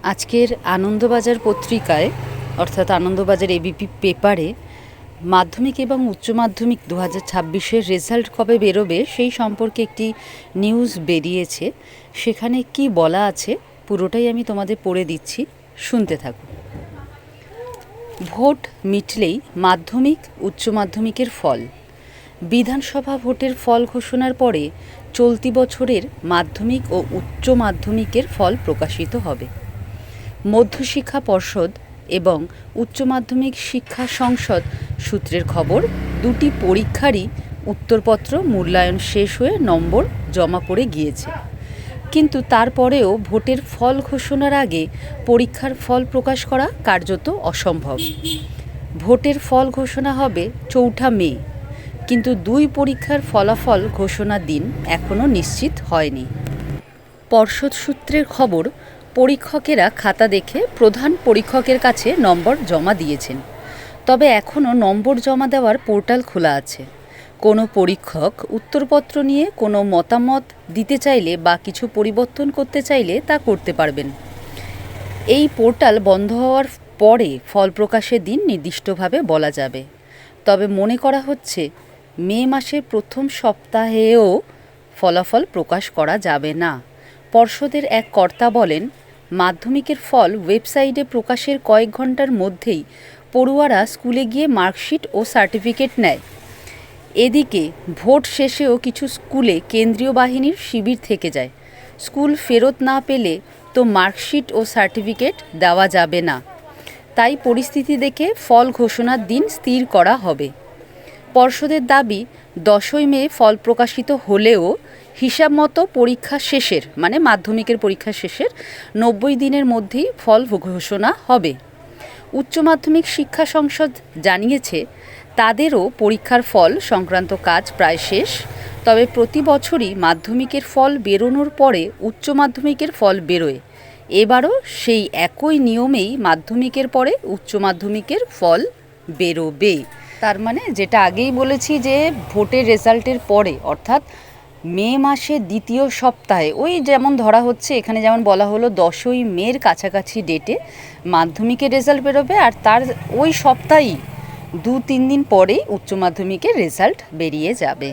আজকের আনন্দবাজার পত্রিকায় অর্থাৎ আনন্দবাজার এবিপি পেপারে মাধ্যমিক এবং উচ্চ মাধ্যমিক 2026-এর রেজাল্ট কবে বেরোবে সেই সম্পর্কে একটি নিউজ বেরিয়েছে। সেখানে কি বলা আছে পুরোটাই আমি তোমাদের পড়ে দিচ্ছি, শুনতে থাকো। ভোট মিটলেই মাধ্যমিক উচ্চ মাধ্যমিকের ফল। বিধানসভা ভোটের ফল ঘোষণার পরে চলতি বছরের মাধ্যমিক ও উচ্চ মাধ্যমিকের ফল প্রকাশিত হবে। মধ্যশিক্ষা পর্ষদ এবং উচ্চ মাধ্যমিক শিক্ষা সংসদ সূত্রের খবর, দুটি পরীক্ষারই উত্তরপত্র মূল্যায়ন শেষ হয়ে নম্বর জমা পড়ে গিয়েছে। কিন্তু তারপরেও ভোটের ফল ঘোষণার আগে পরীক্ষার ফল প্রকাশ করা কার্যত অসম্ভব। ভোটের ফল ঘোষণা হবে 4 মে, কিন্তু দুই পরীক্ষার ফলাফল ঘোষণার দিন এখনও নিশ্চিত হয়নি। পর্ষদ সূত্রের খবর, পরীক্ষকেরা খাতা দেখে প্রধান পরীক্ষকের কাছে নম্বর জমা দিয়েছেন, তবে এখনও নম্বর জমা দেওয়ার পোর্টাল খোলা আছে। কোনো পরীক্ষক উত্তরপত্র নিয়ে কোনো মতামত দিতে চাইলে বা কিছু পরিবর্তন করতে চাইলে তা করতে পারবেন। এই পোর্টাল বন্ধ হওয়ার পরে ফল প্রকাশের দিন নির্দিষ্টভাবে বলা যাবে। তবে মনে করা হচ্ছে মে মাসের প্রথম সপ্তাহেও ফলাফল প্রকাশ করা যাবে না। পর্ষদের এক কর্তা বলেন, মাধ্যমিকের ফল ওয়েবসাইটে প্রকাশের কয়েক ঘন্টার মধ্যেই পড়ুয়ারা স্কুলে গিয়ে মার্কশিট ও সার্টিফিকেট নেয়। এদিকে ভোট শেষেও কিছু স্কুলে কেন্দ্রীয় বাহিনীর শিবির থেকে যায়। স্কুল ফেরত না পেলে তো মার্কশিট ও সার্টিফিকেট দেওয়া যাবে না। তাই পরিস্থিতি দেখে ফল ঘোষণার দিন স্থির করা হবে। পর্ষদের দাবি, 10 মে ফল প্রকাশিত হলেও হিসাব মতো পরীক্ষা শেষের মানে মাধ্যমিকের পরীক্ষা শেষের 90 দিনের মধ্যেই ফল ঘোষণা হবে। উচ্চ মাধ্যমিক শিক্ষা সংসদ জানিয়েছে তাদেরও পরীক্ষার ফল সংক্রান্ত কাজ প্রায় শেষ। তবে প্রতি বছরই মাধ্যমিকের ফল বেরোনোর পরে উচ্চ মাধ্যমিকের ফল বেরোয়। এবারও সেই একই নিয়মেই মাধ্যমিকের পরে উচ্চ মাধ্যমিকের ফল বেরোবে। তার মানে যেটা আগেই বলেছি যে ভোটের রেজাল্টের পরে অর্থাৎ মে মাসের দ্বিতীয় সপ্তাহে, ওই যেমন ধরা হচ্ছে এখানে যেমন বলা হলো 10 মের কাছাকাছি ডেটে মাধ্যমিকের রেজাল্ট বেরোবে, আর তার ওই সপ্তাহেই 2-3 দিন পরেই উচ্চ মাধ্যমিকের রেজাল্ট বেরিয়ে যাবে।